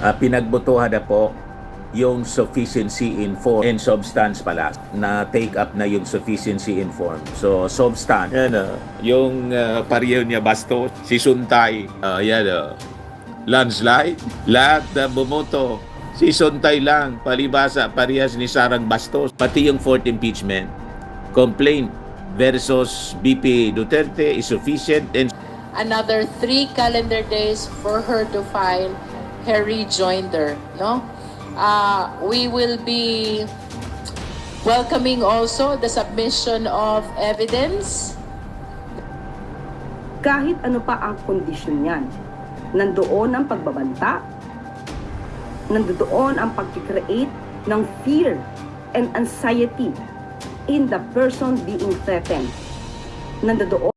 Pinagbotohan na po yung sufficiency in form and substance pala na take up na yung sufficiency in form. So substance, yung pareho niya Bastos, si Suntay, landslide, lahat na bumoto. Si Suntay lang, palibasa, parehas ni Sarang Bastos. Pati yung fourth impeachment, complaint versus BP Duterte is sufficient and another 3 calendar days for her to file her rejoinder, no? We will be welcoming also the submission of evidence. Kahit ano pa ang kondisyon niyan, nandoon ang pagbabanta, nandoon ang pag-create ng fear and anxiety in the person being threatened. Nandoon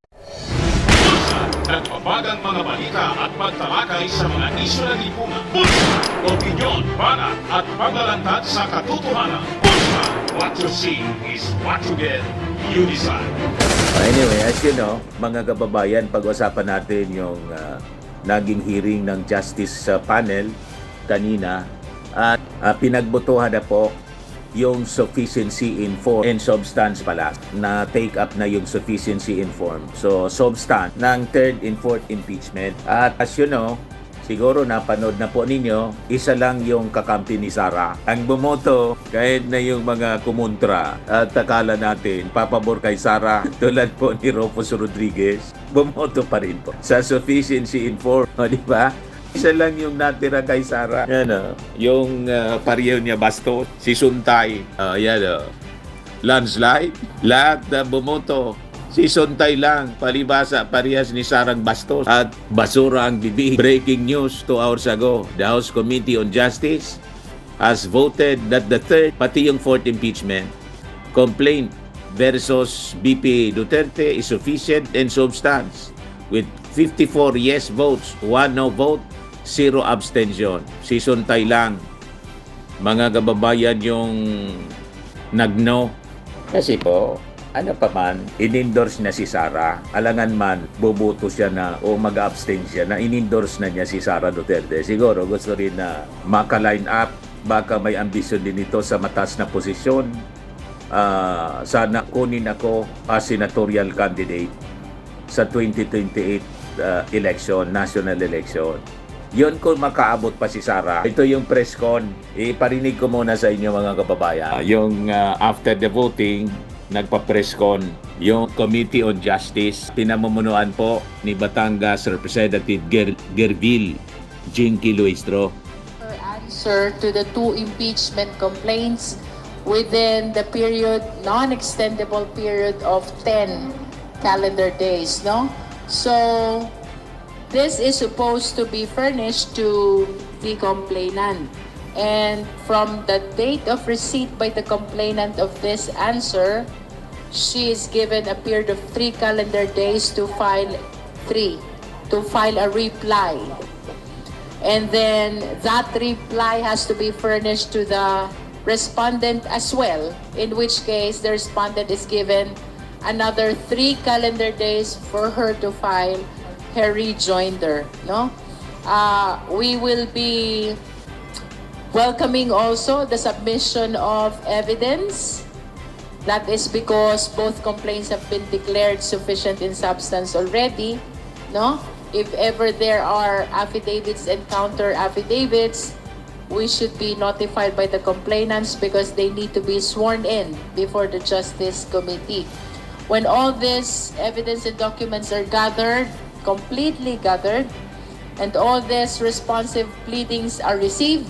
Nagpapagang mga balita at pagtalakay sa mga isyu ng lipunan. Bulsa! Opinyon, banat at paglalantad sa katotohanan. Bulsa! What you see is what you get. You decide. Anyway, as you know, mga kababayan, pag-usapan natin yung naging hearing ng Justice Panel kanina at pinagbotohan na po yung sufficiency in form and substance pala na take up na yung sufficiency in form. So substance ng third and fourth impeachment. At as you know, siguro napanood na po ninyo, isa lang yung kakampi ni Sara ang bumoto kahit na yung mga kumontra. At akala natin papabor kay Sara tulad po ni Rufus Rodriguez, bumoto pa rin po sa sufficiency in form, di ba? Isa lang yung natira kay Sara. Yung pareho niya Bastos, si Suntay, landslide, lahat na bumoto. Si Suntay lang, palibasa, parehas ni Sarang Bastos. At basura ang bibig. Breaking news 2 hours ago, the House Committee on Justice has voted that the third, pati yung fourth impeachment, complaint versus BP Duterte is sufficient and substance with 54 yes votes, 1 no vote, 0 abstention. Si Suntay lang, mga kababayan, yung nagno. Kasi po, ano pa man, in-endorse na si Sara. Alangan man, boboto siya na o mag-abstain siya na in-endorse na niya si Sara Duterte. Siguro gusto rin na maka-line up. Baka may ambisyon din ito sa mataas na posisyon. Sana kunin ako as senatorial candidate sa 2028 election, national election. Yun kung makaabot pa si Sara. Ito yung press con. Iparinig ko muna sa inyo mga kababayan. Yung after the voting, nagpa-press con yung Committee on Justice. Pinamumunuan po ni Batangas Representative Gervil Jinky Luistro. Her answer to the 2 impeachment complaints within the period, non-extendable period of 10 calendar days, no? So, this is supposed to be furnished to the complainant. And from the date of receipt by the complainant of this answer, she is given a period of 3 calendar days to file a reply. And then that reply has to be furnished to the respondent as well, in which case the respondent is given another 3 calendar days for her to file her rejoinder, no? We will be welcoming also the submission of evidence. That is because both complaints have been declared sufficient in substance already, no? If ever there are affidavits and counter affidavits, we should be notified by the complainants because they need to be sworn in before the Justice Committee. When all this evidence and documents are gathered, completely gathered, and all these responsive pleadings are received,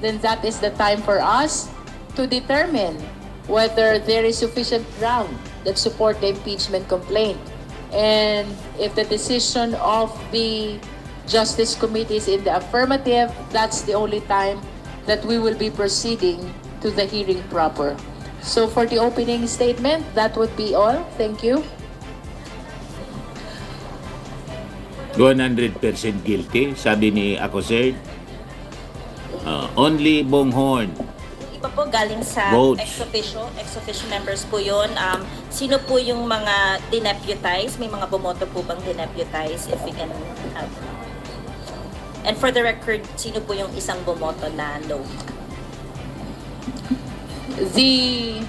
then that is the time for us to determine whether there is sufficient ground that support the impeachment complaint. And if the decision of the Justice Committee is in the affirmative, that's the only time that we will be proceeding to the hearing proper. So for the opening statement, that would be all. Thank you. 100% guilty, sabi ni accuser. Only Bonghorn. Iba po galing sa Votes. ex-officio members po yun. Sino po yung mga dineputize? May mga bumoto po bang dineputize? If we can have. And for the record, sino po yung isang bumoto na no? The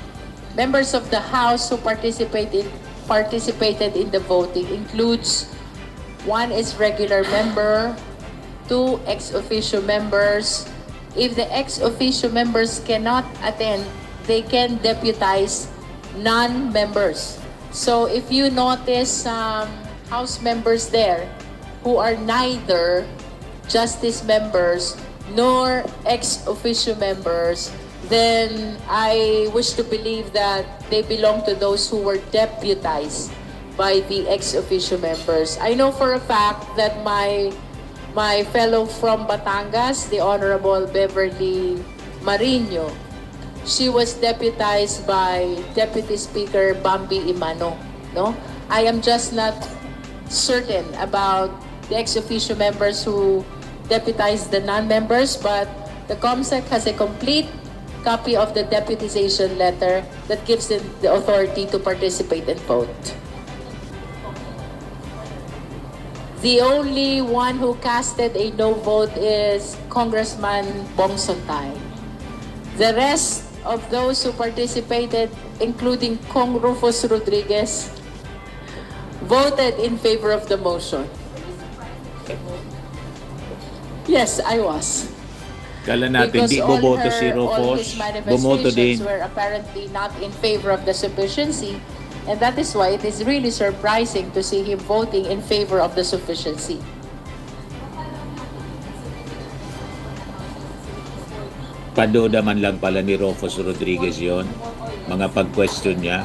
members of the House who participated in the voting includes one is regular member, two ex officio members. If the ex officio members cannot attend, they can deputize non-members. So if you notice House members there who are neither justice members nor ex officio members, then I wish to believe that they belong to those who were deputized by the ex officio members. I know for a fact that my fellow from Batangas, the Honorable Beverly Marino, she was deputized by Deputy Speaker Bambi Imano. No, I am just not certain about the ex officio members who deputized the non-members, but the COMSEC has a complete copy of the deputization letter that gives them the authority to participate and vote. The only one who casted a no vote is Congressman Bong Sontay. The rest of those who participated, including Kong Rufus Rodriguez, voted in favor of the motion. Yes, I was. Kala natin di boboto si all Rufus, his bumoto din. manifestations were apparently not in favor of the sufficiency, and that is why it is really surprising to see him voting in favor of the sufficiency. Paduda man lang pala ni Rufus Rodriguez yon, mga pag-question niya.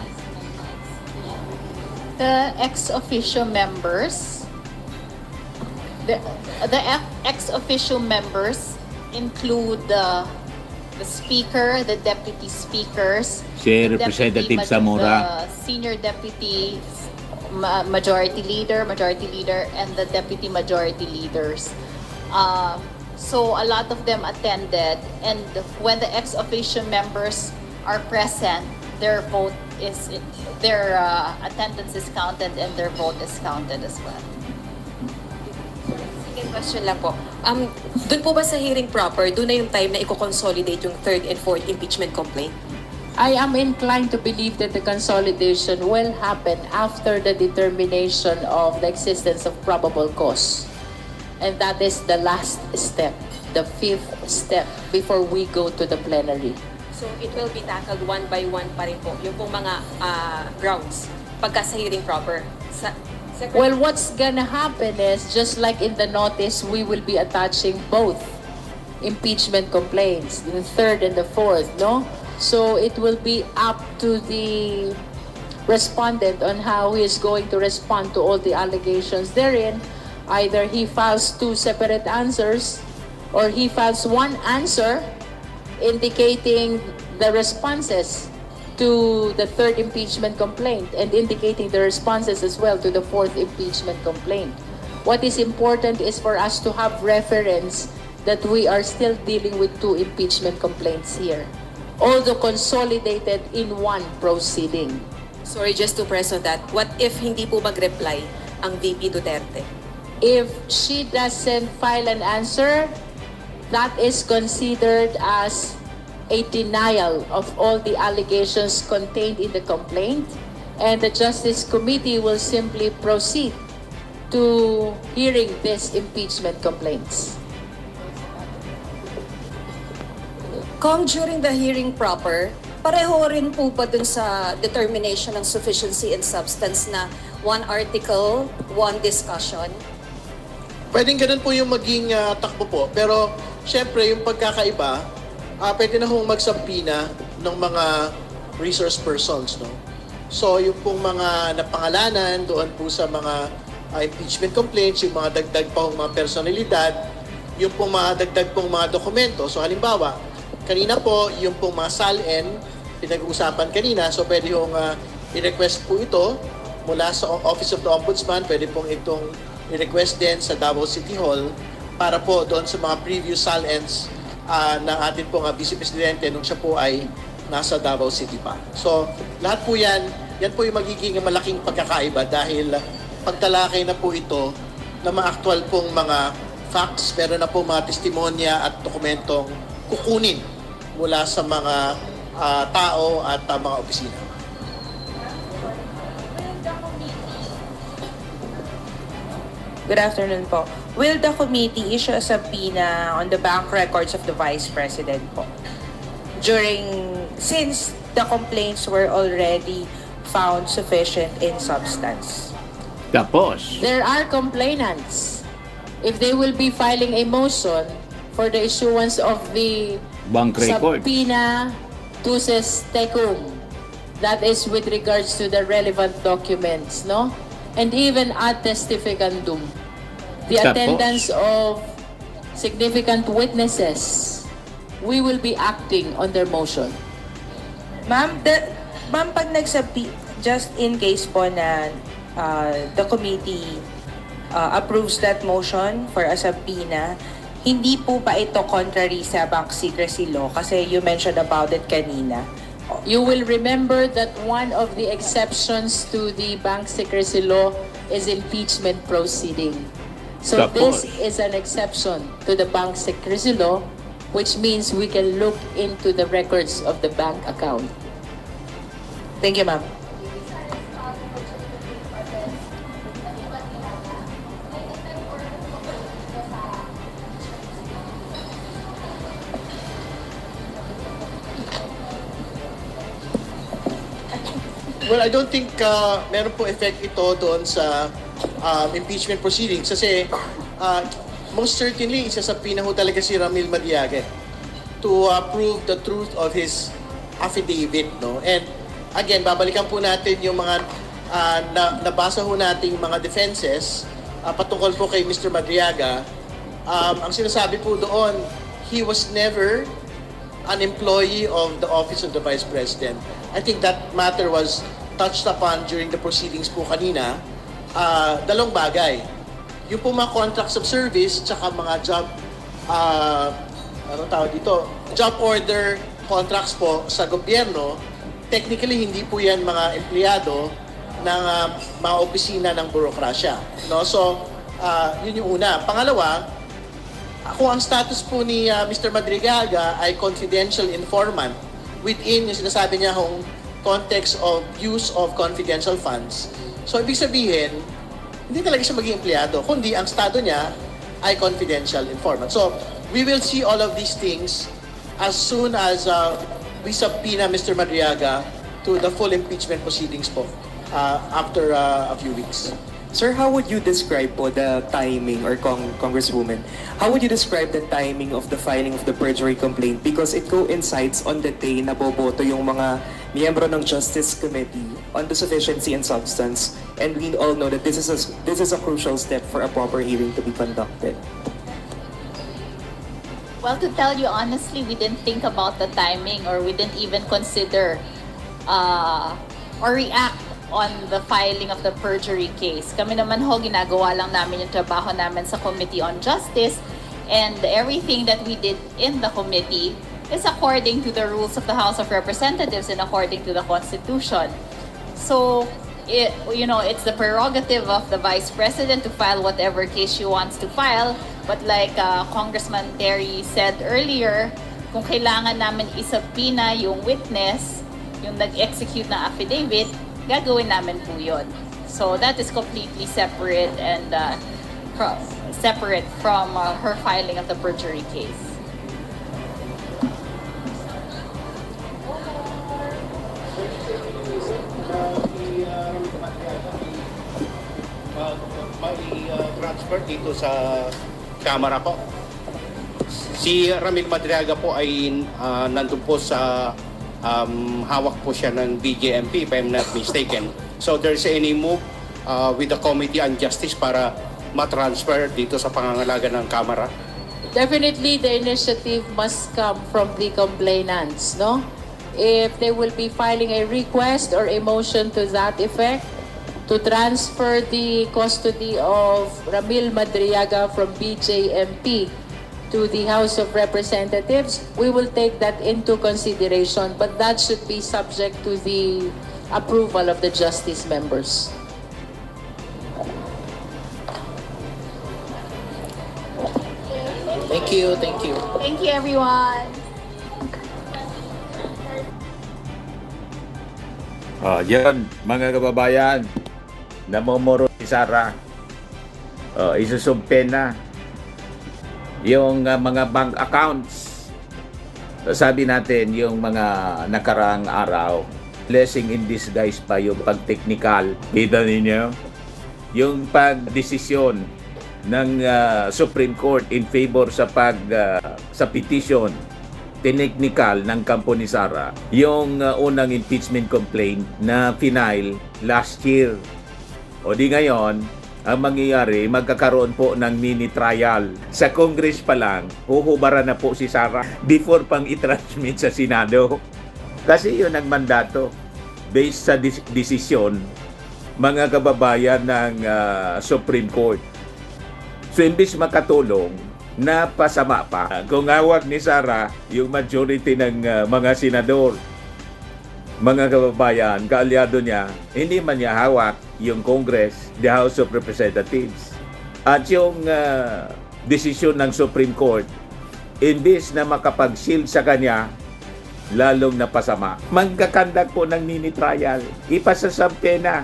The ex-officio members, the ex-officio members include the speaker, the deputy speakers, Si the Representative deputy Zamora. the senior deputy majority leader, and the deputy majority leaders. So a lot of them attended, and when the ex officio members are present, their vote is their attendance is counted and their vote is counted as well. Second question lang po. Doon po ba sa hearing proper, doon na yung time na i-consolidate yung third and fourth impeachment complaint? I am inclined to believe that the consolidation will happen after the determination of the existence of probable cause. And that is the last step, the fifth step before we go to the plenary. So it will be tackled one by one pa rin po, yung pong mga grounds pagka sa hearing proper. Well, what's gonna happen is, just like in the notice, we will be attaching both impeachment complaints, the third and the fourth, no? So it will be up to the respondent on how he is going to respond to all the allegations therein. Either he files two separate answers, or he files one answer indicating the responses to the third impeachment complaint and indicating the responses as well to the fourth impeachment complaint. What is important is for us to have reference that we are still dealing with two impeachment complaints here, although consolidated in one proceeding. Sorry, just to press on that. What if hindi po mag-reply ang VP Duterte? If she doesn't file an answer, that is considered as a denial of all the allegations contained in the complaint, and the Justice Committee will simply proceed to hearing these impeachment complaints. Kung during the hearing proper, pareho rin po ba dun sa determination ng sufficiency and substance na one article, one discussion? Pwedeng ganun po yung maging takbo po. Pero syempre yung pagkakaiba, pwede na hong magsampina ng mga resource persons. No? So yung pong mga napangalanan doon po sa mga impeachment complaints, yung mga dagdag pa hong mga personalidad, yung pong mga dagdag pong mga dokumento. So halimbawa, kanina po yung pong mga SALN, pinag-uusapan kanina, so pwede hong i-request po ito mula sa Office of the Ombudsman, pwede pong itong i-request din sa Davao City Hall para po doon sa mga previous SALNs ng ating pong Vice Presidente nung siya po ay nasa Davao City pa. So, lahat po yan po yung magiging malaking pagkakaiba dahil pagtalakay na po ito ng mga aktual pong mga facts, meron na po mga testimonya at dokumentong kukunin mula sa mga tao at mga opisina. Good afternoon po. Will the committee issue a subpoena on the bank records of the Vice President po? Since the complaints were already found sufficient in substance. Tapos, There are complainants. If they will be filing a motion for the issuance of the bank record. subpoena tuses tecum, that is with regards to the relevant documents, no? And even ad testificandum, the Tapos? attendance of significant witnesses, we will be acting on their motion. Ma'am, pag just in case po na the committee approves that motion for a subpoena, hindi po ba ito contrary sa bank secrecy law? Kasi you mentioned about it kanina. You will remember that one of the exceptions to the bank secrecy law is impeachment proceeding. So Tapos? this is an exception to the bank secrecy law, which means we can look into the records of the bank account. Thank you, ma'am. Well, I don't think meron po effect ito doon sa impeachment proceedings kasi most certainly isa sa ho talaga si Ramil Madriaga to prove the truth of his affidavit, no? And again, babalikan po natin yung mga nabasa ho nating mga defenses patungkol po kay Mr. Madriaga. Ang sinasabi po doon, he was never an employee of the Office of the Vice President. I think that matter was touched upon during the proceedings po kanina. Dalawang bagay. Yung po mga contracts of service tsaka mga job job order contracts po sa gobyerno, technically hindi po yan mga empleyado ng mga opisina ng burokrasya, no? So yun yung una. Pangalawa, kung ang status po ni Mr. Madriaga ay confidential informant within yung sinasabi niya kung context of use of confidential funds. So, ibig sabihin, hindi talaga siya maging empleyado, kundi ang estado niya ay confidential informant. So, we will see all of these things as soon as we subpoena Mr. Madriaga to the full impeachment proceedings po after a few weeks. Sir, how would you describe po the timing, or Congresswoman, how would you describe the timing of the filing of the perjury complaint? Because it coincides on the day na boboto yung mga miyembro ng Justice Committee on the sufficiency and substance, and we all know that this is a crucial step for a proper hearing to be conducted. Well, to tell you honestly, we didn't think about the timing, or we didn't even consider or react on the filing of the perjury case. Kami naman ho, ginagawa lang namin yung trabaho namin sa Committee on Justice, and everything that we did in the committee is according to the rules of the House of Representatives and according to the Constitution. So, it's the prerogative of the Vice President to file whatever case she wants to file, but like Congressman Terry said earlier, kung kailangan namin isubpoena yung witness, yung nag-execute na affidavit, gagawin namin po yun. So that is completely separate and separate from her filing of the perjury case. Transfer dito sa Kamara po. Si Ramil Madriaga po ay nandun po sa hawak po siya ng DJMP, if I'm not mistaken. So there's any move with the Committee on Justice para matransfer dito sa pangangalaga ng Kamara? Definitely, the initiative must come from the complainants, no? If they will be filing a request or a motion to that effect to transfer the custody of Ramil Madriaga from BJMP to the House of Representatives, we will take that into consideration, but that should be subject to the approval of the justice members. Thank you, thank you. Thank you, everyone. Yan, mga kababayan, namumuro si Sara. Isusumpen na yung mga bank accounts. Sabi natin, yung mga nakaraang araw, blessing in disguise pa yung pag-technical. Kita ninyo? Yung pag-desisyon ng Supreme Court in favor sa sa petition technical ng kampo ni Sara, yung unang impeachment complaint na final last year. O di ngayon, ang mangyayari, magkakaroon po ng mini trial. Sa Congress pa lang, huhubaran na po si Sara before pang i-transmit sa Senado. Kasi yun ang mandato based sa desisyon mga kababayan ng Supreme Court. So, imbis makatulong, napasama pa. Kung hawak ni Sara yung majority ng mga senador, mga kababayan, kaalyado niya, hindi man niya hawak yung Congress, the House of Representatives. At yung desisyon ng Supreme Court, imbis na makapag-shield sa kanya, lalong napasama. Magkakandak po ng mini trial. Ipasasampe na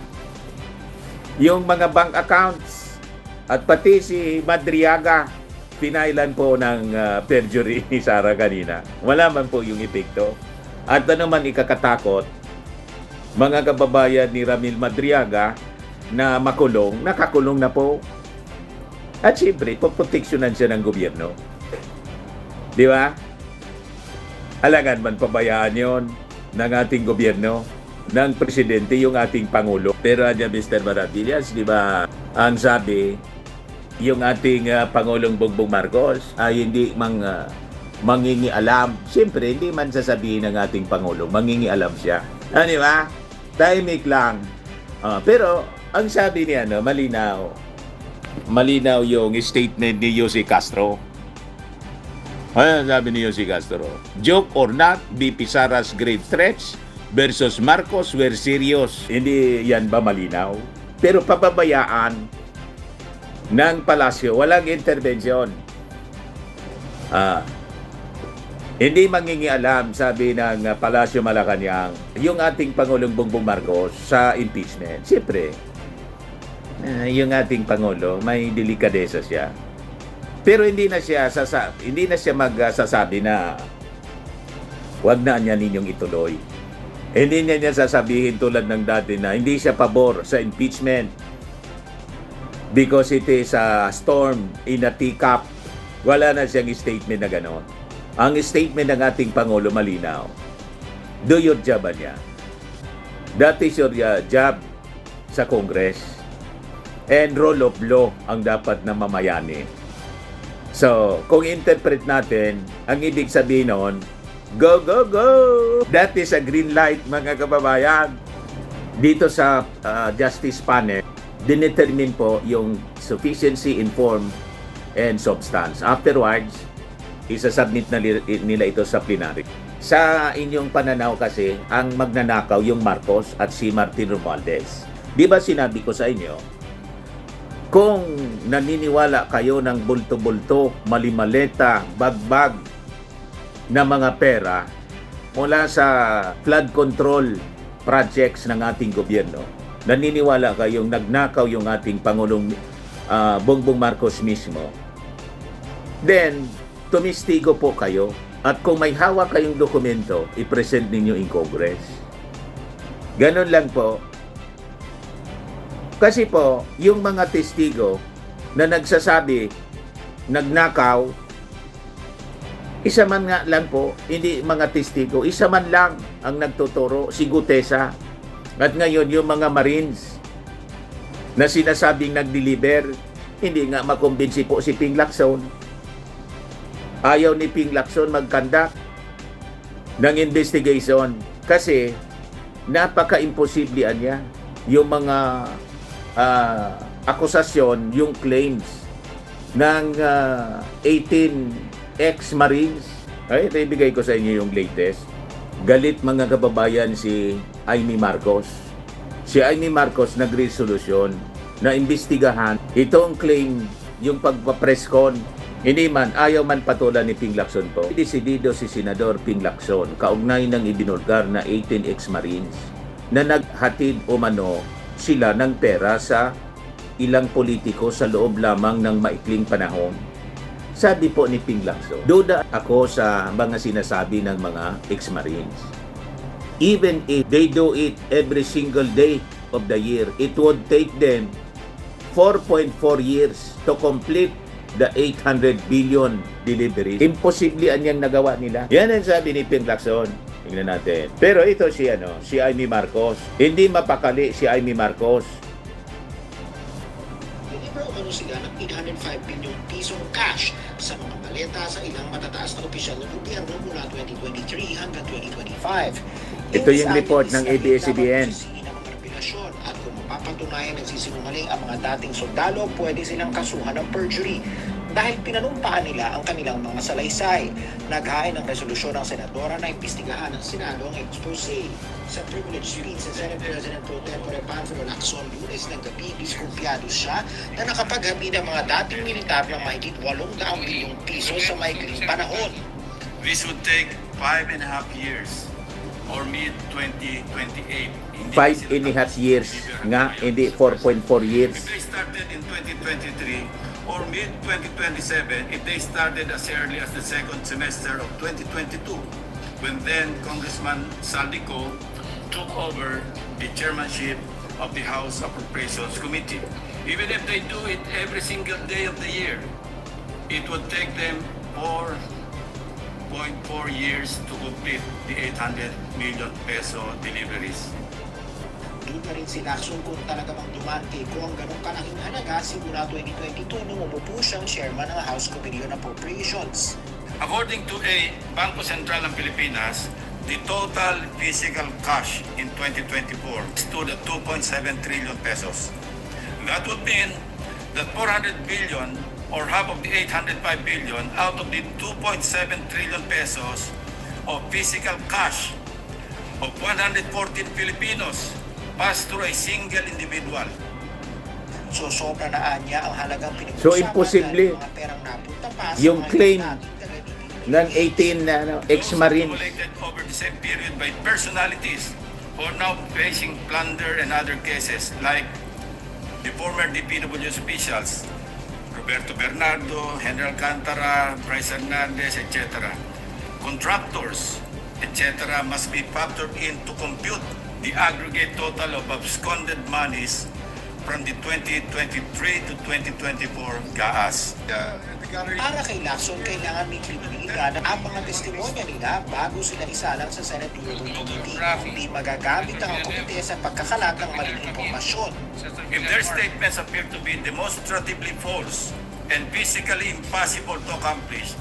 yung mga bank accounts at pati si Madriaga, pinailan po ng perjury ni Sara kanina. Wala man po yung epekto. At ano man ikakatakot, mga kababayan ni Ramil Madriaga na makulong, nakakulong na po. At siyempre, poproteksyonan siya ng gobyerno. Di ba? Alangan man pabayaan yon ng ating gobyerno, ng presidente, yung ating Pangulo. Pero adya Mr. Maravillas, di ba, ang sabi, yung ating Pangulong Bongbong Marcos ay hindi mangingialam. Siyempre, hindi man sasabihin ng ating Pangulo, mangingialam siya. Di ba? Tahimik lang. Pero, ang sabi niya, malinaw. Malinaw yung statement ni Jose Castro. Ano sabi ni Jose Castro? Joke or not, BP Sara's grave threats versus Marcos were serious. Hindi yan ba malinaw? Pero pababayaan ng palasyo, walang intervention. Hindi mangingialam, sabi ng Palasyo Malacanang, yung ating Pangulong Bongbong Marcos sa impeachment. Siyempre, yung ating Pangulo, may delikadesa siya. Pero hindi na siya magsasabi na wag na niya ninyong ituloy. Hindi niya sasabihin tulad ng dati na hindi siya pabor sa impeachment because it is a storm in a teacup. Wala na siyang statement na gano'n. Ang statement ng ating Pangulo malinaw. Do your job niya. That is your job sa Congress. And rule of law ang dapat na mamayani. So, kung interpret natin, ang ibig sabihin noon, go, go, go! That is a green light, mga kababayan. Dito sa Justice Panel, dinetermine po yung sufficiency in form and substance. Afterwards, isasubmit na nila ito sa plenary. Sa inyong pananaw kasi, ang magnanakaw yung Marcos at si Martin Romualdez. Di ba sinabi ko sa inyo, kung naniniwala kayo ng bulto-bulto, malimaleta, bagbag na mga pera mula sa flood control projects ng ating gobyerno, naniniwala kayong nagnakaw yung ating Pangulong Bongbong Marcos mismo, then tumistigo po kayo at kung may hawak kayong dokumento, i-present ninyo in Congress. Ganon lang po. Kasi po, yung mga testigo na nagsasabi, nagnakaw, isa man nga lang po, hindi mga testigo, isa man lang ang nagtuturo, si Gutesa. At ngayon, yung mga Marines na sinasabing nag-deliver, hindi nga makumbinsi po si Ping Lacson. Ayaw ni Ping Lacson mag-conduct ng investigation kasi napaka-imposible niya yung mga akusasyon, yung claims ng 18 ex-Marines. Ay, ibigay ko sa inyo yung latest. Galit mga kababayan si Amy Marcos. Si Amy Marcos nagresolusyon na imbestigahan itong claim, yung pagpa-press con Hindi man, ayaw man patulan ni Ping Lacson po. Desidido si Senador Ping Lacson kaugnay ng ibinulgar na 18 ex-Marines na naghatid umano sila ng pera sa ilang politiko sa loob lamang ng maikling panahon. Sabi po ni Ping Lacson, duda ako sa mga sinasabi ng mga ex-Marines. Even if they do it every single day of the year, it would take them 4.4 years to complete the 800 billion deliveries. Imposible anyang nagawa nila. Yan ang sabi ni Ping Lacson. Tingnan natin. Pero ito si Amy Marcos. Hindi mapakali si Amy Marcos. Dinibro umano sila ng 805 billion pisong cash sa mga maleta sa ilang matataas na opisyal ng gobyerno mula 2023 hanggang 2025. Ito yung report ng ABS-CBN. At kung mapapatunayan ng sisinungaling ang mga dating sundalo, pwede silang kasuhan ng perjury dahil pinanumpaan nila ang kanilang mga salaysay. Naghain ng resolusyon ng senadora na imbestigahan ng Senado ang expose. Sa privilege speech sa Senate President Pro Tempore Panfilo Lacson Lunes ng gabi, diskumpiyado siya na nakapaghabi ng mga dating militar ng mahigit 800 bilyong piso sa maikling panahon. This would take 5.5 years or mid-2028. 5.5 years nga, hindi 4.4 years. If they started in 2023 or mid-2027, if they started as early as the second semester of 2022, when then Congressman Saldico took over the chairmanship of the House Appropriations Committee. Even if they do it every single day of the year, it would take them 4.4 years to complete the 800 million peso deliveries. Doon na rin si Lacson kung talaga mang dumante ko ang ganong kalaking halaga simula 2022 nung umupo siyang chairman ng House Committee on Appropriations. According to a Bangko Sentral ng Pilipinas, the total physical cash in 2024 stood at 2.7 trillion pesos. That would mean that 400 billion or half of the 805 billion out of the 2.7 trillion pesos of physical cash of 114 Filipinos passed through a single individual. So sobra na niya ang halagang pinag-usapan So, imposible. ng mga perang napunta pa sa Yung mga claim dating taga-DPWH. ng 18 ex-Marines. Collected over the same period by personalities who are now facing plunder and other cases like the former DPWH officials, Roberto Bernardo, Henry Alcantara, Bryce Hernandez, etc. Contractors, etc. must be factored in to compute the aggregate total of absconded monies from the 2023 to 2024 GAAs. Para kay Lacson, kailangan may kredibilidad ang mga testimonya nila bago sila isalang sa Senate Committee. Hindi magagamit ang komite sa pagkakalat ng maling impormasyon. If their statements appear to be demonstratively false and physically impossible to accomplish,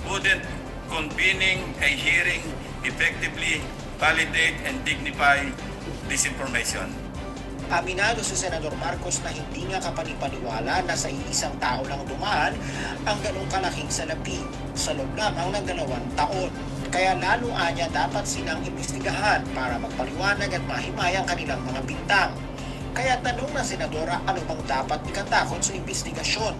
wouldn't convening a hearing effectively validate and dignify this information? Aminado si Senador Marcos na hindi nga kapanipaniwala na sa iisang tao lang dumaan ang ganong kalaking salapi sa loob lamang ng 2 taon. Kaya lalo anya dapat silang imbestigahan para magpaliwanag at mahimay ang kanilang mga bintang. Kaya tanong ng Senadora, ano bang dapat ikatakot sa imbestigasyon?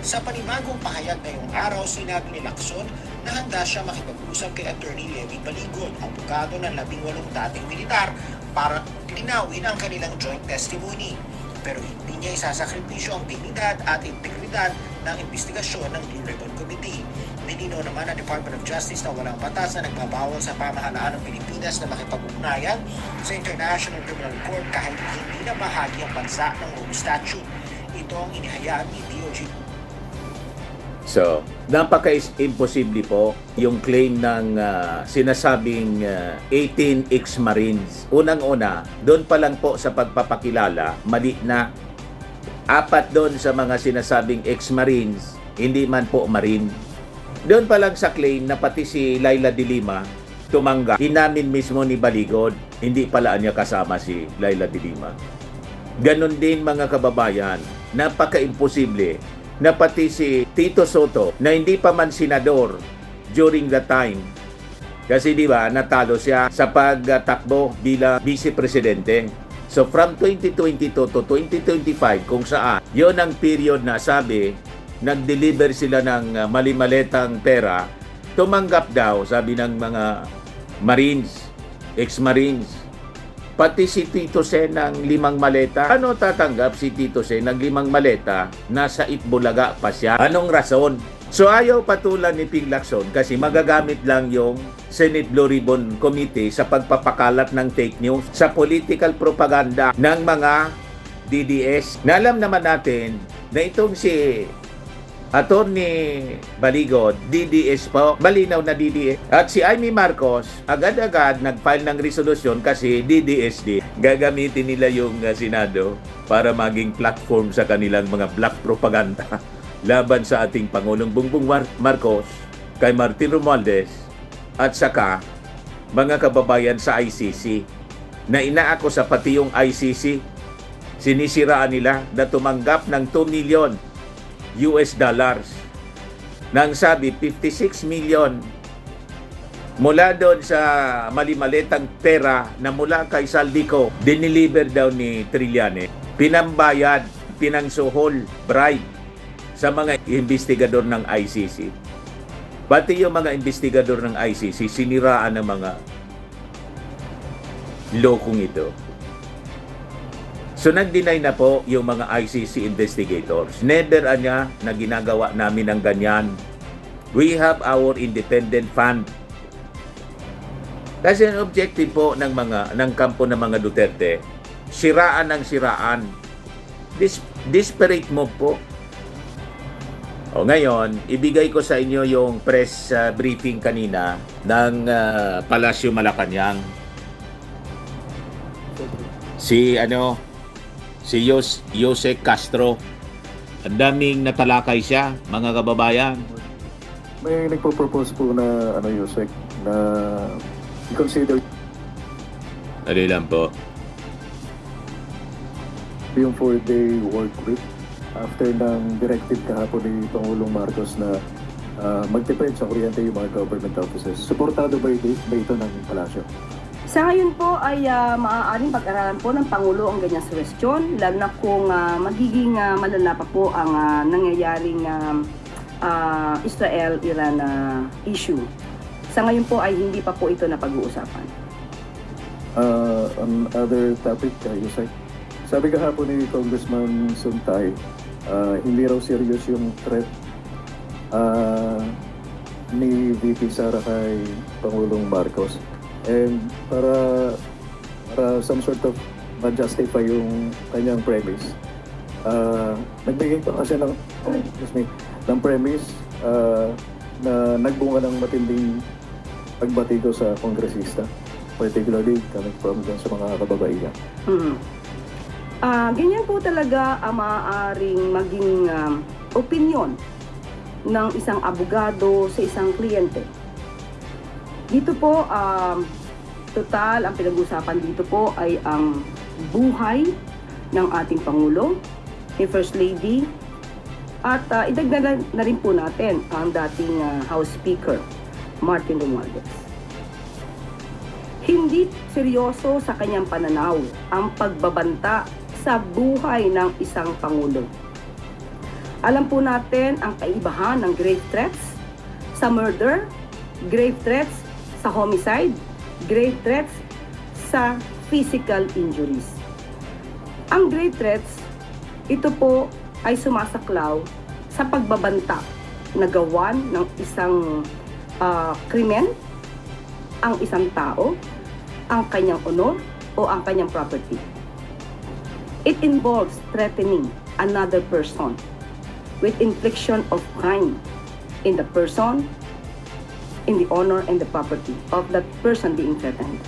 Sa panibagong pahayag ngayong araw, sinabi ni Lacson na handa siya makipag-usap kay Attorney Levi Baligon, abogado ng 18 dating militar, para linawin ang kanilang joint testimony. Pero hindi niya isasakripisyo ang dignidad at integridad ng investigasyon ng Blue Ribbon Committee. Nilinaw naman ang Department of Justice na walang batas na nagbabawal sa pamahalaan ng Pilipinas na makipag-ugnayan sa International Criminal Court kahit hindi na bahagi ang bansa ng Rome Statute. Ito ang inihayag ni DOJ. So, napaka-imposible po yung claim ng sinasabing 18 ex-Marines. Unang-una, doon pa lang po sa pagpapakilala, mali na. 4 doon sa mga sinasabing ex-Marines, hindi man po Marine. Doon pa lang sa claim na pati si Laila de Lima tumanggap. Inamin mismo ni Baligod, hindi pala niya kasama si Laila de Lima. Ganon din mga kababayan, napaka-imposible na pati si Tito Soto na hindi pa man senador during that time, kasi di ba natalo siya sa pagtakbo bilang vice presidente. So from 2022 to 2025 kung saan yon ang period na sabi nag-deliver sila ng mali-maletang pera, tumanggap daw, sabi ng mga Marines, ex-Marines, pati si Tito Sen ng 5 maleta. Ano tatanggap si Tito Sen ng 5 maleta? Nasa Itbulaga pa siya. Anong rason? So ayaw patulan ni Ping Lacson kasi magagamit lang yung Senate Blue Ribbon Committee sa pagpapakalat ng fake news, sa political propaganda ng mga DDS. Na alam naman natin na itong si Attorney Baligod, DDS po, malinaw na DDS. At si Amy Marcos, agad-agad nag-file ng resolusyon kasi DDS din. Gagamitin nila yung Senado para maging platform sa kanilang mga black propaganda laban sa ating Pangulong Bongbong Marcos, kay Martin Romualdez, at saka mga kababayan sa ICC na inaako sa pati yung ICC. Sinisiraan nila na tumanggap ng $2 million nang sabi 56 million mula doon sa mali-maletang pera na mula kay Saldico, dineliver daw ni Trillanes, pinambayad, pinangsuhol, bribe sa mga investigador ng ICC. Pati yung mga investigador ng ICC, siniraan ng mga lokong ito. So nag-deny na po yung mga ICC investigators. Never anya na ginagawa namin ng ganyan. We have our independent fund. Kasi ang objective po ng kampo ng mga Duterte, siraan ng siraan. Disparate move po. O ngayon, ibigay ko sa inyo yung press briefing kanina ng Palasyo Malacanang. Si Jose Castro. Ang daming natalakay siya, mga kababayan. May nagpo-propose po na Yusek, na i-consider Dali lang po. yung 4-day work week after ng directive kahapon ni Pangulong Marcos na magtipid sa kuryente yung mga government offices. Suportado ba ito ng Palasyo? Sa ngayon po ay maaaring pag-aralan po ng Pangulo ang ganyang suwestyon, lalo na kung magiging malala pa po ang nangyayaring Israel-Iran issue. Sa ngayon po ay hindi pa po ito napag-uusapan. On other topic, Yusek, sabi kahapon ni Congressman Suntay, hindi raw serious yung threat ni VP Sara kay Pangulong Marcos. And para some sort of ma-justify yung kanyang premise, nagbigay pa kasi ng premise na nagbunga ng matinding pagbatigo sa kongresista, particularly coming from sa mga kababaihan. Ganyan po talaga ang maaaring maging opinion ng isang abogado sa isang kliyente. Dito po, total, ang pinag-usapan dito po ay ang buhay ng ating Pangulo, ni First Lady, at idagdag na rin po natin ang dating House Speaker, Martin Romualdez. Hindi seryoso sa kanyang pananaw ang pagbabanta sa buhay ng isang Pangulo. Alam po natin ang kaibahan ng grave threats sa murder, grave threats sa homicide, grave threats sa physical injuries. Ang grave threats, ito po ay sumasaklaw sa pagbabanta na gawan ng isang krimen, ang isang tao, ang kanyang honor o ang kanyang property. It involves threatening another person with infliction of crime in the person, in the honor and the property of that person being threatened.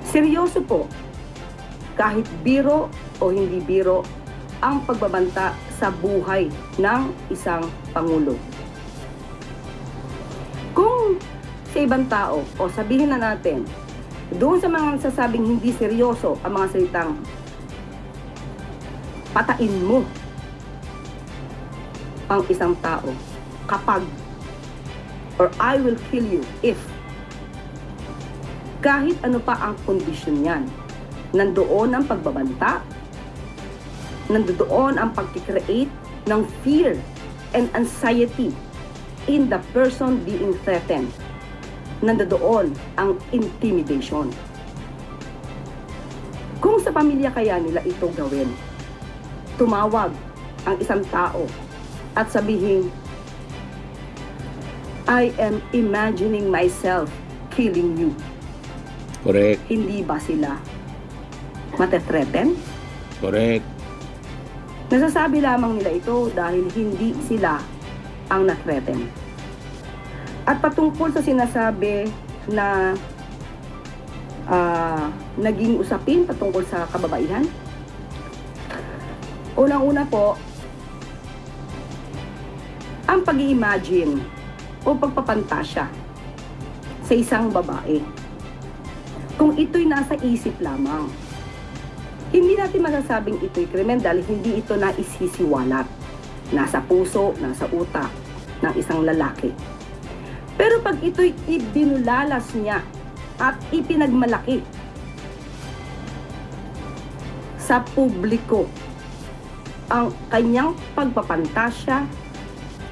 Seryoso po, kahit biro o hindi biro, ang pagbabanta sa buhay ng isang Pangulo. Kung sa ibang tao, o sabihin na natin, doon sa mga nagsasabing hindi seryoso ang mga salitang patain mo ang isang tao kapag or I will kill you if, kahit ano pa ang kondisyon yan, nandoon ang pagbabanta, nandoon ang pag-create ng fear and anxiety in the person being threatened. Nandoon ang intimidation. Kung sa pamilya kaya nila ito gawin, tumawag ang isang tao at sabihin, I am imagining myself killing you. Correct. Hindi ba sila matetreten? Correct. Nasasabi lamang nila ito dahil hindi sila ang natreten. At patungkol sa sinasabi na naging usapin patungkol sa kababaihan, unang-una po, ang pag-i-imagine o pagpapantasya sa isang babae. Kung ito'y nasa isip lamang, hindi natin masasabing ito'y krimen dahil hindi ito naisisiwalat. Nasa puso, nasa utak ng isang lalaki. Pero pag ito'y ibinulalas niya at ipinagmalaki sa publiko ang kanyang pagpapantasya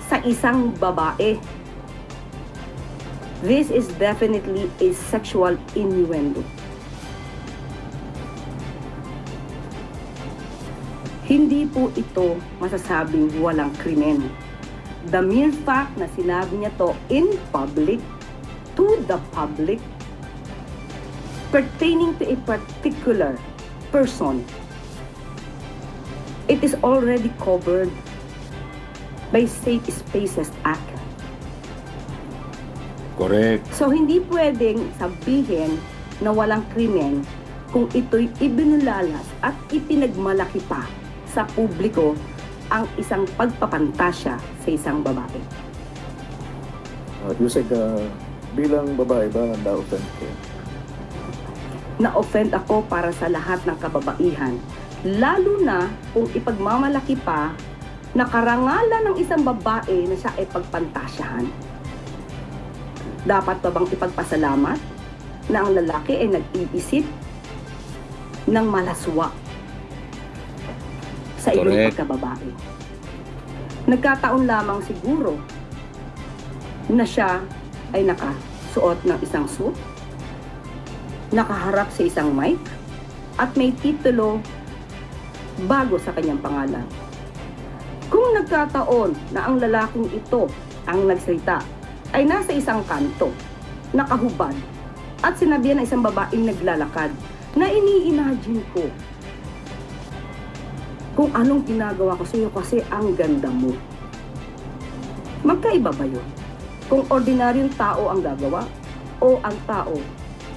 sa isang babae, this is definitely a sexual innuendo. Hindi po ito masasabing walang krimen. The mere fact na sinabi niya to in public, to the public, pertaining to a particular person, it is already covered by Safe Spaces Act. Correct. So hindi pwedeng sabihin na walang krimen kung ito'y ibinulalas at ipinagmalaki pa sa publiko ang isang pagpapantasya sa isang babae. Yusek, bilang babae ba na-offend ko? Na-offend ako para sa lahat ng kababaihan, lalo na kung ipagmamalaki pa na karangalan ng isang babae na siya ay pagpantasyahan. Dapat ba bang ipagpasalamat na ang lalaki ay nag-iisip ng malaswa sa iyong Correct. pagkababae? Nagkataon lamang siguro na siya ay nakasuot ng isang suit, nakaharap sa isang mic, at may titulo bago sa kanyang pangalan. Kung nagkataon na ang lalaking ito ang nagsalita ay nasa isang kanto, nakahubad, at sinabihan ng isang babaeng naglalakad, na ini-imagine ko kung anong ginagawa ko sa iyo kasi ang ganda mo. Magkaiba ba yun? Kung ordinaryong tao ang gagawa o ang tao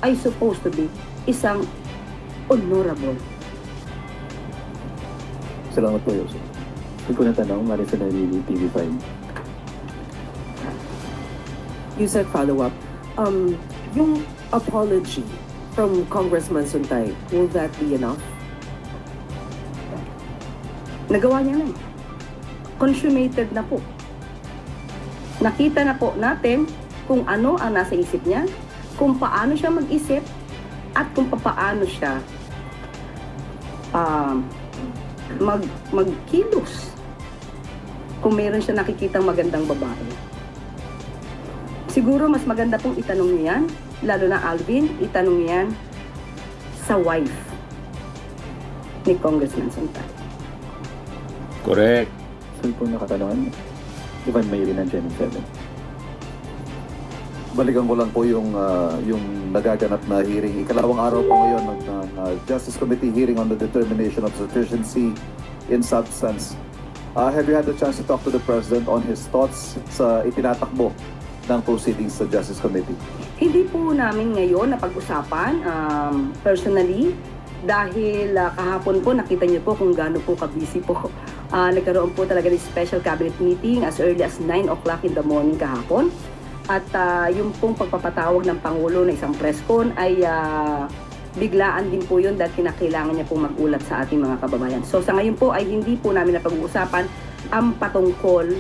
ay supposed to be isang honorable. Salamat po, Yusek. Hindi ko natanong, Marisa Nalili, TV5. Yusek, follow-up. Yung apology from Congressman Suntay, will that be enough? Nagawa niya na eh. Consummated na po. Nakita na po natin kung ano ang nasa isip niya, kung paano siya mag-isip, at kung paano siya magkilos kung meron siya nakikitang magandang babae. Siguro mas maganda pong itanong niyo yan, lalo na Alvin, itanong niyo yan sa wife ni Congressman Suntay. Correct. Saan po nakatanungan? Ivan Mayrin ng Channel 7. Balikan ko lang po yung nagaganap na hearing. Ikalawang araw po ngayon ng Justice Committee hearing on the determination of sufficiency in substance. Have you had the chance to talk to the President on his thoughts sa itinatakbo ng proceedings sa Justice Committee? Hindi po namin ngayon napag-usapan personally dahil kahapon po nakita niyo po kung gaano po kabisi po. Nagkaroon po talaga ng special cabinet meeting as early as 9 o'clock in the morning kahapon. At yung pong pagpapatawag ng Pangulo na isang press con ay biglaan din po yun dahil kinakailangan niya pong mag-ulat sa ating mga kababayan. So sa ngayon po ay hindi po namin napag-uusapan ang patungkol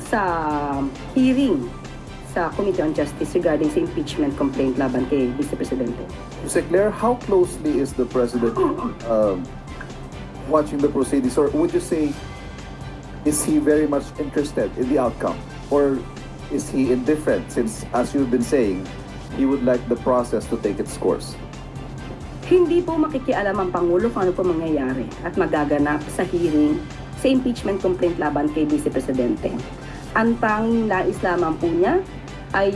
sa hearing sa Committee on Justice regarding sa impeachment complaint laban kay Vice Presidente. Mr. Claire, how closely is the President watching the proceedings? Or would you say is he very much interested in the outcome? Or is he indifferent since, as you've been saying, he would like the process to take its course? Hindi po makikialam ang Pangulo kung ano po mangyayari at magaganap sa hearing sa impeachment complaint laban kay Vice Presidente. Ang tanging nais lamang po niya ay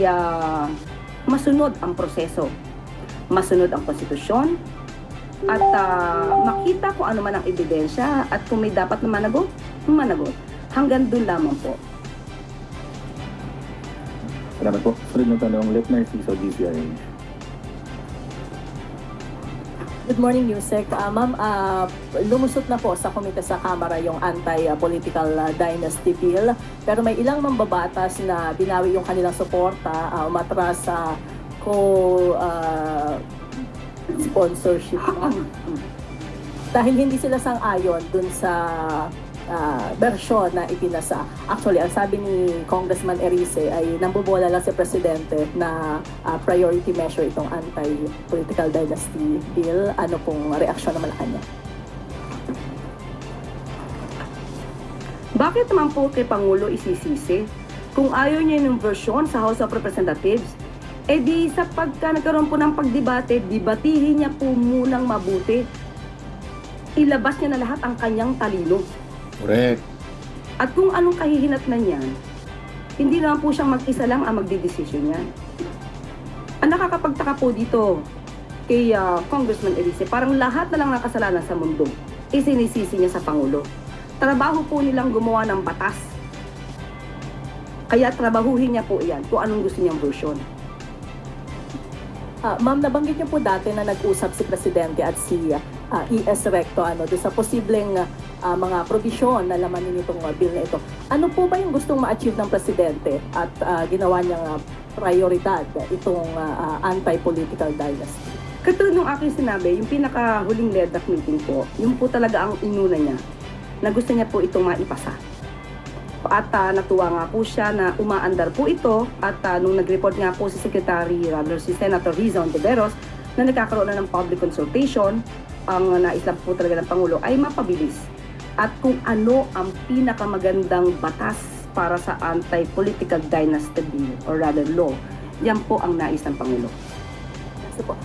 masunod ang proseso, masunod ang konstitusyon, at makita kung ano man ang ebidensya at kung may dapat na managot, managot. Hanggang doon lamang po. Salamat po. Sunod na tanong, Lieutenant Ciso, DZRH. Good morning, Yusek. Ma'am, lumusot na po sa komite sa Kamara yung anti-political dynasty bill. Pero may ilang mambabatas na binawi yung kanilang suporta, umatras sa sponsorship. Dahil hindi sila sang-ayon dun sa bersyon na ipinasa. Actually, ang sabi ni Congressman Erice ay nambubola lang si Presidente na priority measure itong anti-political dynasty bill. Ano pong reaksyon naman kanya? Bakit naman po kay Pangulo isisisi? Kung ayaw niya yung version sa House of Representatives, di sa pagka nagkaroon po ng pagdebate, debatihin niya po munang mabuti. Ilabas niya na lahat ang kanyang talino. Correct. At kung anong kahihinatnan niyan, hindi naman po siyang mag-isa lang ang magdidesisyon niyan. Ang nakakapagtaka po dito kay Congressman Erice, parang lahat na lang ng kasalanan sa mundo, isinisisi niya sa Pangulo. Trabaho po nilang gumawa ng batas. Kaya trabahuhin niya po iyan kung anong gusto niyang version. Ma'am, nabanggit niyo po dati na nag-usap si Presidente at si ES Recto doon sa posibleng mga probisyon na laman nitong bill na ito. Ano po ba yung gustong ma-achieve ng Presidente at ginawa niyang prioridad itong anti-political dynasty? Katulad ng aking sinabi, yung pinakahuling LEDAC meeting po, yung po talaga ang inuna niya na gusto niya po itong maipasa. At natuwa nga po siya na umaandar po ito at nung nag-report nga po si si Senator Rizon Tiberos na nagkakaroon na ng public consultation, ang nais lang po talaga ng Pangulo ay mapabilis. At kung ano ang pinakamagandang batas para sa anti-political dynasty bill or rather law, yan po ang nais ng Pangulo. So po,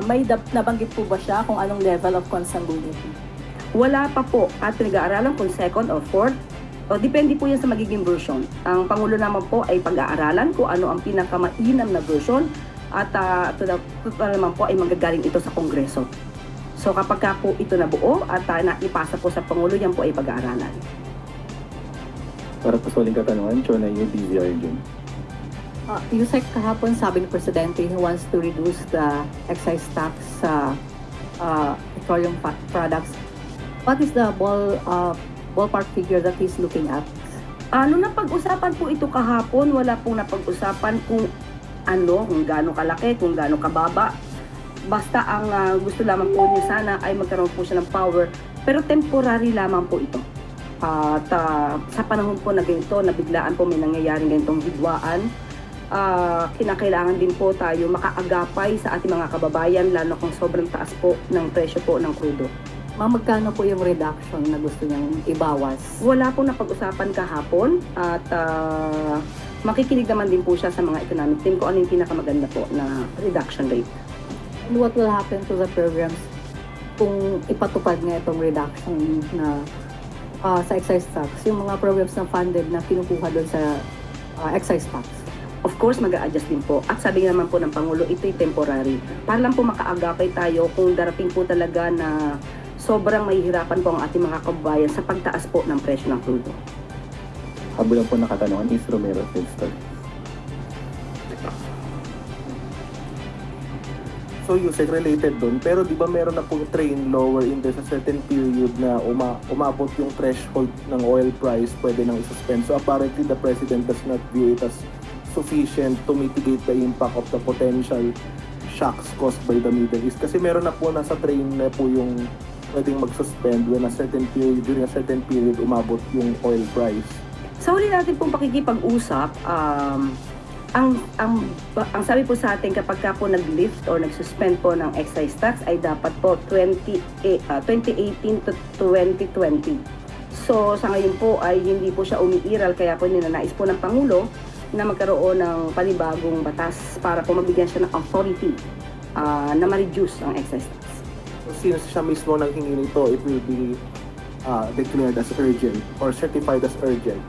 may nabanggit po ba siya kung anong level of consanguinity? Wala pa po at pinag-aaralan kung second or fourth. O, depende po yan sa magiging version. Ang Pangulo naman po ay pag-aaralan kung ano ang pinakamainam na version at naman po ay manggagaling ito sa Kongreso. So kapag ka po ito nabuo at naipasa po sa Pangulo, yan po ay pag-aaralan. Para po sa uling katanungan, Chona, yung DZRH. Yusek, kahapon sabi ni Presidente he wants to reduce the excise tax sa petroleum products. What is the ballpark figure that he's looking at? Nung napag-usapan po ito kahapon, wala pong napag-usapan kung gaano kalaki, kung gaano kababa. Basta ang gusto lamang po niya sana ay magkaroon po siya ng power, pero temporary lamang po ito. At sa panahon po na ganito, na biglaan po may nangyayaring ganitong hidwaan, kinakailangan din po tayo makaagapay sa ating mga kababayan, lalo kung sobrang taas po ng presyo po ng crudo. Magkano po yung reduction na gusto niyang ibawas? Wala po napag-usapan kahapon at makikinig naman din po siya sa mga economic team kung ano yung pinakamaganda po na reduction rate. And what will happen to the programs kung ipatupad nga itong reduction na sa excise tax? Yung mga programs na funded na kinukuha doon sa excise tax? Of course, mag-a-adjust din po. At sabi naman po ng Pangulo, ito'y temporary. Para lang po makaagapay tayo kung darating po talaga na sobrang mahihirapan po ang ating mga kababayan sa pagtaas po ng presyo ng crudo. Habol lang po nakatanungan, is Romero Finstar. So Yusek, related doon, pero di ba meron na pong train lower in there's a certain period na umabot yung threshold ng oil price, pwede nang isuspend. So apparently the President does not view it as sufficient to mitigate the impact of the potential shocks caused by the Middle East. Kasi meron na po nasa train na po yung pwedeng mag-suspend when during a certain period umabot yung oil price. Sa huli natin pong pakikipag-usap, ang sabi po sa atin kapag ka po nag-lift or nag-suspend po ng excise tax ay dapat po 2018 to 2020. So sa ngayon po ay hindi po siya umiiral, kaya po ninanais po ng Pangulo na magkaroon ng panibagong batas para po mabigyan siya ng authority na ma-reduce ang excess tax. So, since siya mismo nang hingi nito, it will be declared as urgent or certified as urgent.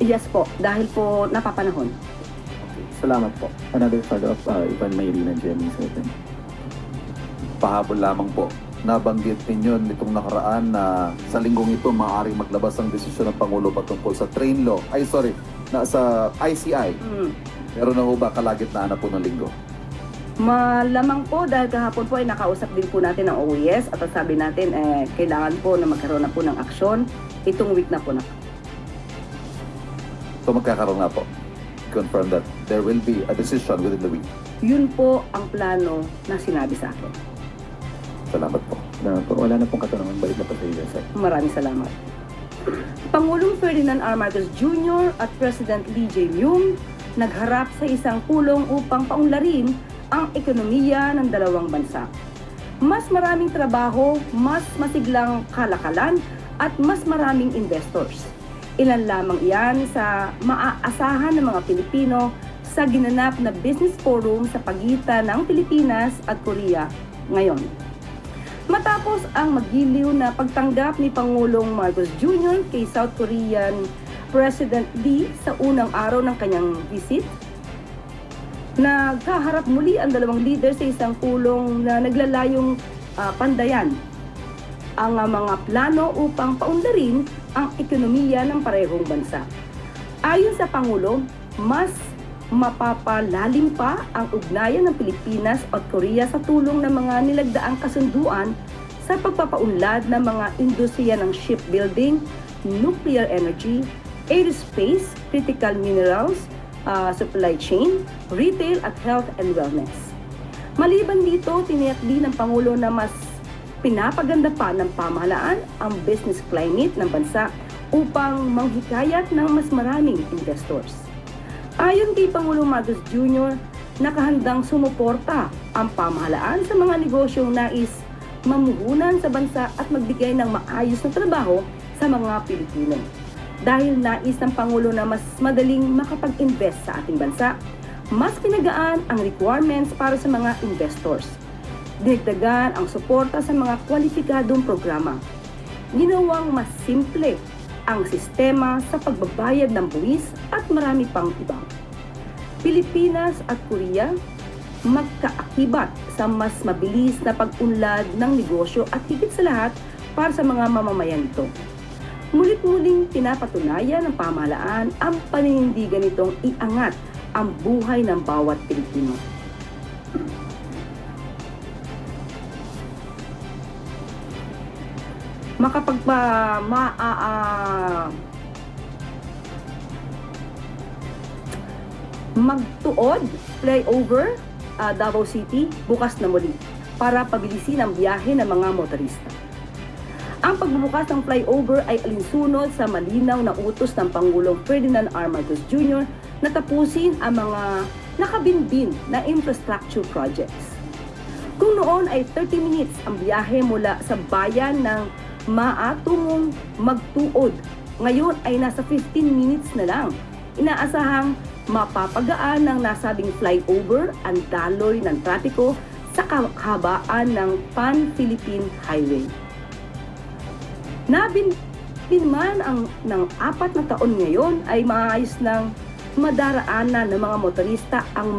Yes po, dahil po napapanahon. Okay, salamat po. Another follow-up, Ivan Mayrina, Jenny 7. Pahabol lamang po. Nabanggit ninyo nitong nakaraan na sa linggong ito maaaring maglabas ang desisyon ng Pangulo patungkol sa train law. Sa ICI. Meron na ho ba kalagitnaan na po ng linggo? Malamang po dahil kahapon po ay nakausap din po natin ang OES at sabi natin kailangan po na magkaroon na po ng aksyon itong week na po na. So magkakaroon na po. Confirm that there will be a decision within the week. Yun po ang plano na sinabi sa akin. Salamat po. Wala na pong katanungan. Balik na po sa iyo, sir. Maraming salamat. Pangulong Ferdinand R. Marcos Jr. at President Lee Jae-myung nagharap sa isang pulong upang paunlarin ang ekonomiya ng dalawang bansa. Mas maraming trabaho, mas masiglang kalakalan at mas maraming investors. Ilan lamang iyan sa maaasahan ng mga Pilipino sa ginanap na business forum sa pagitan ng Pilipinas at Korea ngayon. Matapos ang magiliw na pagtanggap ni Pangulong Marcos Jr. kay South Korean President Lee sa unang araw ng kanyang visit, nagkaharap muli ang dalawang leader sa isang pulong na naglalayong pandayan ang mga plano upang paunlarin ang ekonomiya ng parehong bansa. Ayon sa Pangulo, mas mapapalalim pa ang ugnayan ng Pilipinas at Korea sa tulong ng mga nilagdaang kasunduan sa pagpapaunlad ng mga industriya ng shipbuilding, nuclear energy, aerospace, critical minerals, supply chain, retail at health and wellness. Maliban dito, tiniyak din ng Pangulo na mas pinapaganda pa ng pamahalaan ang business climate ng bansa upang manghikayat ng mas maraming investors. Ayon kay Pangulong Marcos Jr., nakahandang sumuporta ang pamahalaan sa mga negosyong nais mamuhunan sa bansa at magbigay ng maayos na trabaho sa mga Pilipino. Dahil nais ng Pangulo na mas madaling makapag-invest sa ating bansa, mas pinagaan ang requirements para sa mga investors. Dinagdagan ang suporta sa mga kwalipikadong programa. Ginawang mas simple ang sistema sa pagbabayad ng buwis at marami pang iba. Pilipinas at Korea magkaakibat sa mas mabilis na pag-unlad ng negosyo at higit sa lahat para sa mga mamamayan nito. Mulit-muling pinapatunayan ng pamahalaan ang paninindigan nitong iangat ang buhay ng bawat Pilipino. Magtuod flyover Davao City bukas na muli para pabilisin ang biyahe ng mga motorista. Ang pagbubukas ng flyover ay alinsunod sa malinaw na utos ng Pangulong Ferdinand R. Marcos Jr. na tapusin ang mga nakabinbin na infrastructure projects. Kung noon ay 30 minutes ang biyahe mula sa bayan ng tungong Magtuod, ngayon ay nasa 15 minutes na lang. Inaasahang mapapagaan ng nasabing flyover ang daloy ng trapiko sa kahabaan ng Pan-Philippine Highway. Nabinbin man ng 4 na taon ngayon ay maayos ng madaraanan ng mga motorista ang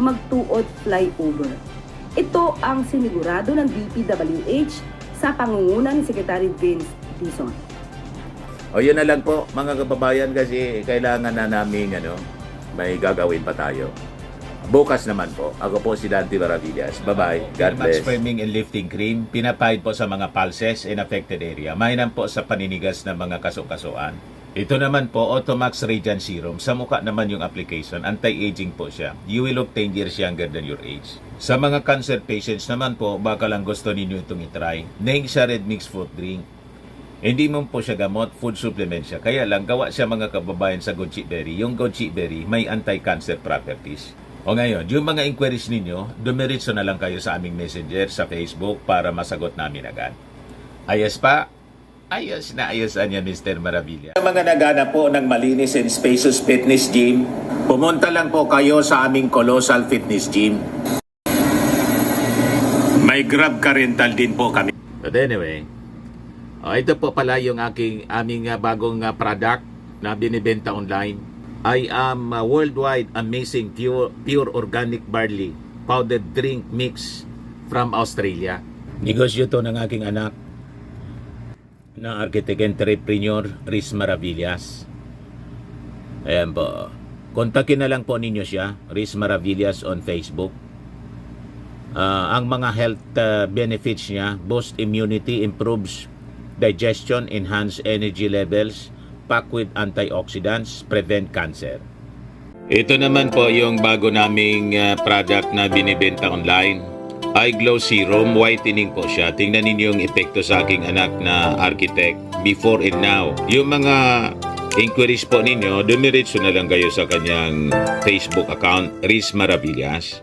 Magtuod flyover. Ito ang sinigurado ng DPWH sa pangunguna ni Secretary Vince Dizon. O yun na lang po mga kababayan kasi kailangan na namin may gagawin pa tayo. Bukas naman po. Ako po si Dante Maravillas. Bye-bye. God bless. Firming and lifting cream, pinapahid po sa mga pulses in affected area. Mainam po sa paninigas ng mga kaso-kasuan. Ito naman po, Automax Radiant Serum. Sa mukha naman yung application. Anti-aging po siya. You will look 10 years younger than your age. Sa mga cancer patients naman po, baka lang gusto ninyo itong itry. Neng siya red mixed fruit drink. Hindi mo po siya gamot, food supplement siya. Kaya lang, gawa siya mga kababayan sa goji berry. Yung goji berry may anti-cancer properties. O ngayon, yung mga inquiries ninyo, dumiritso na lang kayo sa aming messenger sa Facebook para masagot namin agad. Ayos pa? Ayos na ayos niya, Mr. Maravilla. Sa mga naghanap po ng malinis and spacious fitness gym, pumunta lang po kayo sa aming Colossal Fitness Gym. May Grab car rental din po kami. But anyway, ito po pala yung aming bagong product na binibenta online. I am worldwide amazing pure organic barley powdered drink mix from Australia. Negosyo to ng aking anak na architect entrepreneur Riz Maravillas. Ayan po. Kontakin na lang po ninyo siya, Riz Maravillas on Facebook. Ang mga health benefits niya, boost immunity, improves digestion, enhance energy levels, packed with antioxidants, prevent cancer. Ito naman po yung bago naming product na binibenta online. Eye Glow Serum, whitening po siya. Tingnan ninyo yung epekto sa aking anak na architect before and now. Yung mga inquiries po ninyo, dumiretso na lang kayo sa kanyang Facebook account, Riz Maravillas.